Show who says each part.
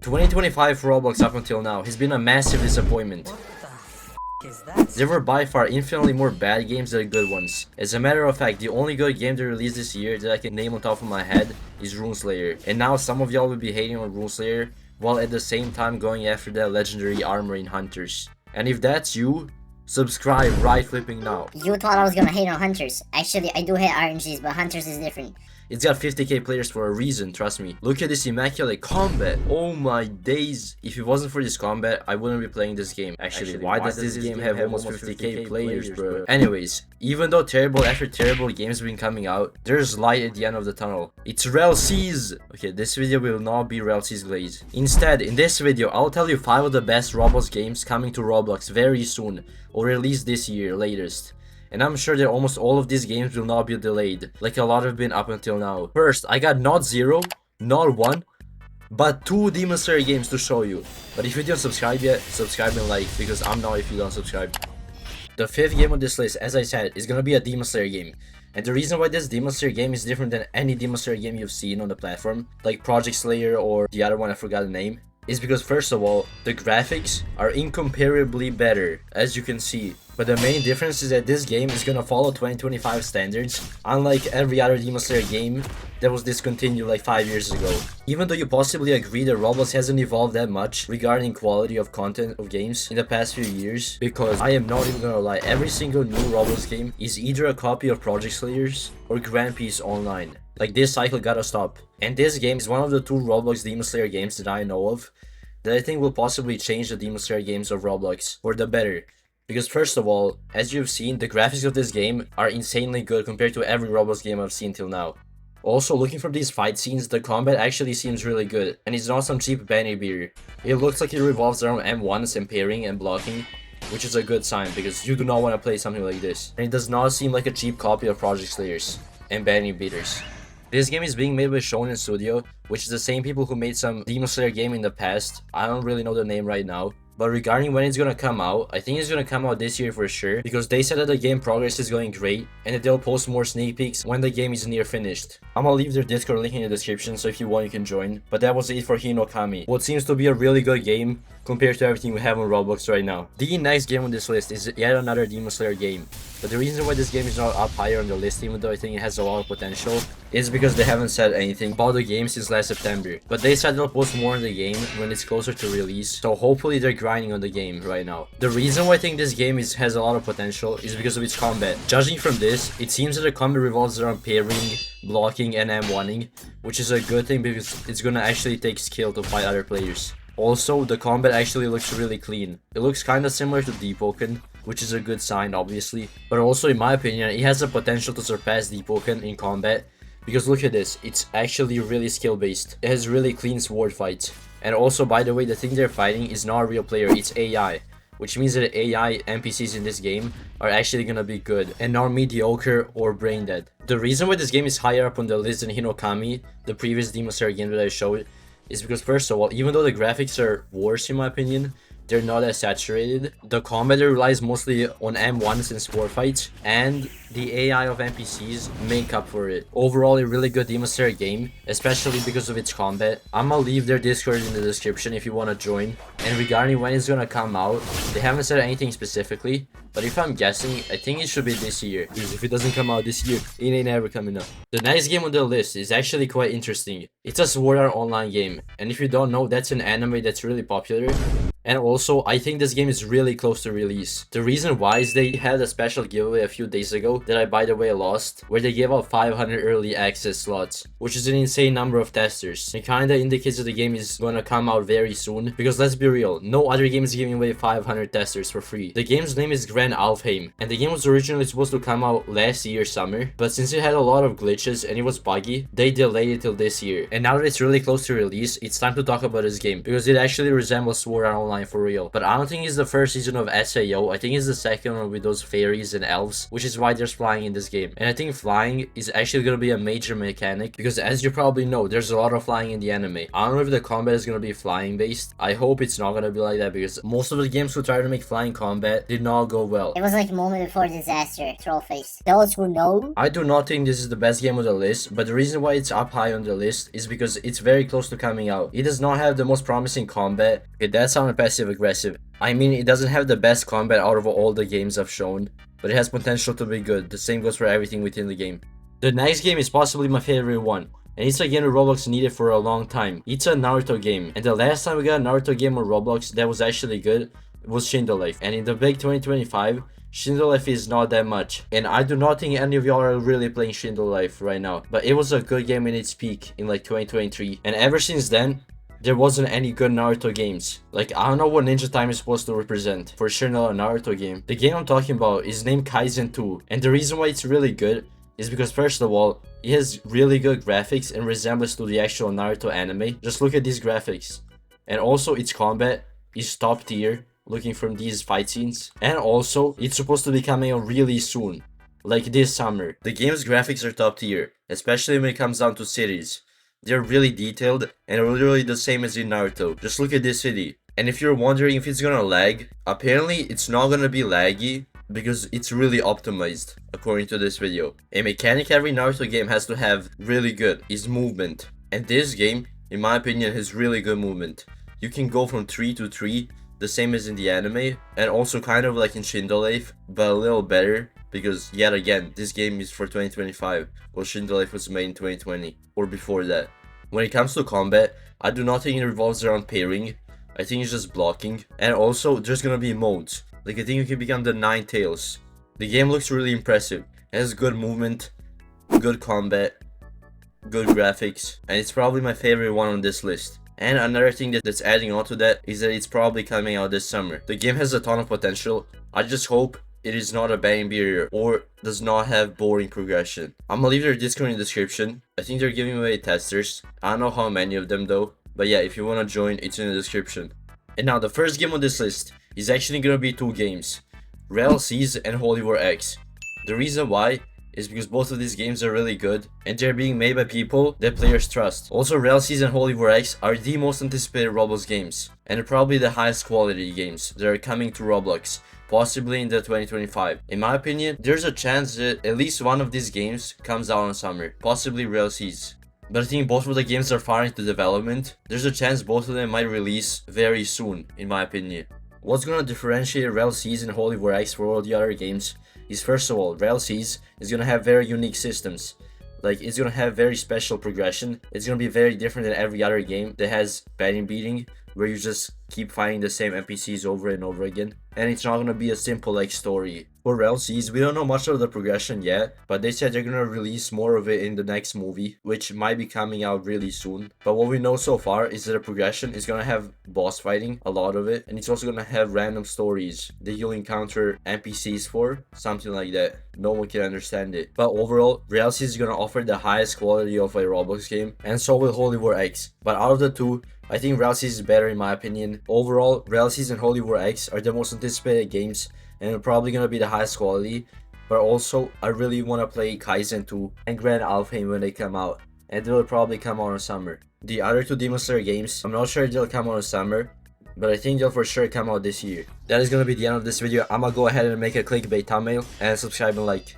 Speaker 1: 2025 Roblox up until now has been a massive disappointment. There were by far infinitely more bad games than good ones. As a matter of fact, the only good game they released this year that I can name on top of my head is RuneSlayer. And now some of y'all will be hating on RuneSlayer, while at the same time going after that legendary armor in Hunters. And if that's you, subscribe right flipping now.
Speaker 2: You thought I was gonna hate on Hunters. Actually, I do hate RNGs, but Hunters is different.
Speaker 1: It's got 50k players for a reason, trust me. Look at this immaculate combat. Oh my days. If it wasn't for this combat, I wouldn't be playing this game. Actually, why does this game have almost 50k players, bro? Anyways, even though terrible after terrible games have been coming out, there's light at the end of the tunnel. It's RELL Seas. Okay, this video will not be RELL Seas Glaze. Instead, in this video, I'll tell you 5 of the best Roblox games coming to Roblox very soon, or released this year latest. And I'm sure that almost all of these games will not be delayed, like a lot have been up until now. First, I got not 0, not 1, but 2 Demon Slayer games to show you. But if you didn't subscribe yet, subscribe and like, because I'm not if you don't subscribe. The 5th game on this list, as I said, is gonna be a Demon Slayer game. And the reason why this Demon Slayer game is different than any Demon Slayer game you've seen on the platform, like Project Slayer or the other one I forgot the name, is because first of all, the graphics are incomparably better, as you can see. But the main difference is that this game is gonna follow 2025 standards, unlike every other Demon Slayer game that was discontinued like 5 years ago. Even though you possibly agree that Roblox hasn't evolved that much regarding quality of content of games in the past few years, because I am not even gonna lie, every single new Roblox game is either a copy of Project Slayers or Grand Peace Online. Like, this cycle gotta stop. And this game is one of the 2 Roblox Demon Slayer games that I know of that I think will possibly change the Demon Slayer games of Roblox for the better. Because first of all, as you've seen, the graphics of this game are insanely good compared to every Roblox game I've seen till now. Also, looking from these fight scenes, the combat actually seems really good, and it's not some cheap banner beater. It looks like it revolves around M1s and parrying and blocking, which is a good sign because you do not want to play something like this. And it does not seem like a cheap copy of Project Slayers and banner beaters. This game is being made by Shonen Studio, which is the same people who made some Demon Slayer game in the past. I don't really know the name right now. But regarding when it's gonna come out, I think it's gonna come out this year for sure, because they said that the game progress is going great and that they'll post more sneak peeks when the game is near finished. I'm gonna leave their Discord link in the description, so if you want you can join. But that was it for Hinokami, what seems to be a really good game compared to everything we have on Roblox right now. The next game on this list is yet another Demon Slayer game. But the reason why this game is not up higher on the list, even though I think it has a lot of potential, is because they haven't said anything about the game since last September. But they said they'll post more on the game when it's closer to release, so hopefully they're grinding on the game right now. The reason why I think this game has a lot of potential is because of its combat. Judging from this, it seems that the combat revolves around parrying, blocking, and M1ing, which is a good thing because it's gonna actually take skill to fight other players. Also, the combat actually looks really clean. It looks kinda similar to Deepoken, which is a good sign obviously, but also in my opinion it has the potential to surpass Deepoken in combat, because look at this, it's actually really skill based. It has really clean sword fights. And also, by the way, the thing they're fighting is not a real player, it's AI, which means that AI NPCs in this game are actually gonna be good and not mediocre or brain dead. The reason why this game is higher up on the list than Hinokami, the previous Demon Slayer game that I showed, is because first of all, even though the graphics are worse in my opinion, they're not as saturated. The combat relies mostly on M1s and sport fights, and the AI of NPCs make up for it. Overall, a really good Demon Slayer game, especially because of its combat. I'm gonna leave their Discord in the description if you want to join. And regarding when it's gonna come out, they haven't said anything specifically, but if I'm guessing, I think it should be this year. Because if it doesn't come out this year, it ain't ever coming out. The next game on the list is actually quite interesting. It's a Sword Art Online game, and if you don't know, that's an anime that's really popular. And also, I think this game is really close to release. The reason why is they had a special giveaway a few days ago that I, by the way, lost, where they gave out 500 early access slots, which is an insane number of testers. It kinda indicates that the game is gonna come out very soon, because let's be real, no other game is giving away 500 testers for free. The game's name is Alfheim, and the game was originally supposed to come out last year summer, but since it had a lot of glitches and it was buggy, they delayed it till this year. And now that it's really close to release, it's time to talk about this game, because it actually resembles Sword Art Online online for real. But I don't think it's the first season of SAO. I think it's the second one with those fairies and elves, which is why there's flying in this game. And I think flying is actually gonna be a major mechanic because, as you probably know, there's a lot of flying in the anime. I don't know if the combat is gonna be flying based. I hope it's not gonna be like that because most of the games who tried to make flying combat did not go well.
Speaker 2: It was like moment before disaster, Trollface. Those who know.
Speaker 1: I do not think this is the best game on the list, but the reason why it's up high on the list is because it's very close to coming out. It does not have the most promising combat. Okay, that sounded passive aggressive. I mean, it doesn't have the best combat out of all the games I've shown, but it has potential to be good. The same goes for everything within the game. The next game is possibly my favorite one, and it's a game that Roblox needed for a long time. It's a Naruto game, and the last time we got a Naruto game on Roblox that was actually good was Shindo Life. And in the big 2025, Shindo Life is not that much, and I do not think any of y'all are really playing Shindo Life right now, but it was a good game in its peak in like 2023, and ever since then there wasn't any good Naruto games. Like, I don't know what Ninja Time is supposed to represent. For sure not a Naruto game. The game I'm talking about is named Kaizen 2, and the reason why it's really good is because, first of all, it has really good graphics and resemblance to the actual Naruto anime. Just look at these graphics. And also, its combat is top tier, looking from these fight scenes. And also, it's supposed to be coming out really soon, like this summer. The game's graphics are top tier, especially when it comes down to cities. They're really detailed and literally the same as in Naruto. Just look at this city. And if you're wondering if it's gonna lag, apparently it's not gonna be laggy because it's really optimized according to this video. A mechanic every Naruto game has to have really good is movement. And this game, in my opinion, has really good movement. You can go from tree to tree, the same as in the anime, and also kind of like in Shindo Life, but a little better. Because, yet again, this game is for 2025, while Shindo Life was made in 2020, or before that. When it comes to combat, I do not think it revolves around pairing, I think it's just blocking. And also, there's gonna be modes, like I think you can become the 9 tails. The game looks really impressive, it has good movement, good combat, good graphics, and it's probably my favorite one on this list. And another thing that's adding on to that is that it's probably coming out this summer. The game has a ton of potential, I just hope it is not a bang barrier or does not have boring progression. I'm gonna leave their Discord in the description. I think they're giving away testers. I don't know how many of them though. But yeah, if you wanna join, it's in the description. And now the first game on this list is actually gonna be 2 games. RELL Seas and Holy War X. The reason why is because both of these games are really good and they're being made by people that players trust. Also, RELL Seas and Holy War X are the most anticipated Roblox games and probably the highest quality games that are coming to Roblox, possibly in the 2025. In my opinion, there's a chance that at least one of these games comes out in summer, possibly RELL Seas. But I think both of the games are far into development. There's a chance both of them might release very soon, in my opinion. What's gonna differentiate RELL Seas and Holy War X from all the other games is, first of all, RELL Seas is gonna have very unique systems. Like, it's gonna have very special progression. It's gonna be very different than every other game that has batting beating, where you just keep fighting the same NPCs over and over again. And it's not gonna be a simple like story. For RELL Seas, we don't know much of the progression yet, but they said they're gonna release more of it in the next movie, which might be coming out really soon. But what we know so far is that the progression is gonna have boss fighting, a lot of it, and it's also gonna have random stories that you'll encounter NPCs for, something like that. No one can understand it. But overall, RELL Seas is gonna offer the highest quality of a Roblox game, and so will Holy War X. But out of the two, I think RELL Seas is better in my opinion. Overall, RELL Seas and Holy War X are the most anticipated games, and they're probably gonna be the highest quality. But also, I really wanna play Kaizen 2 and Grand Alfheim when they come out, and they will probably come out in summer. The other 2 Demon Slayer games, I'm not sure if they'll come out in summer, but I think they'll for sure come out this year. That is gonna be the end of this video. I'm gonna go ahead and make a clickbait thumbnail and subscribe and like.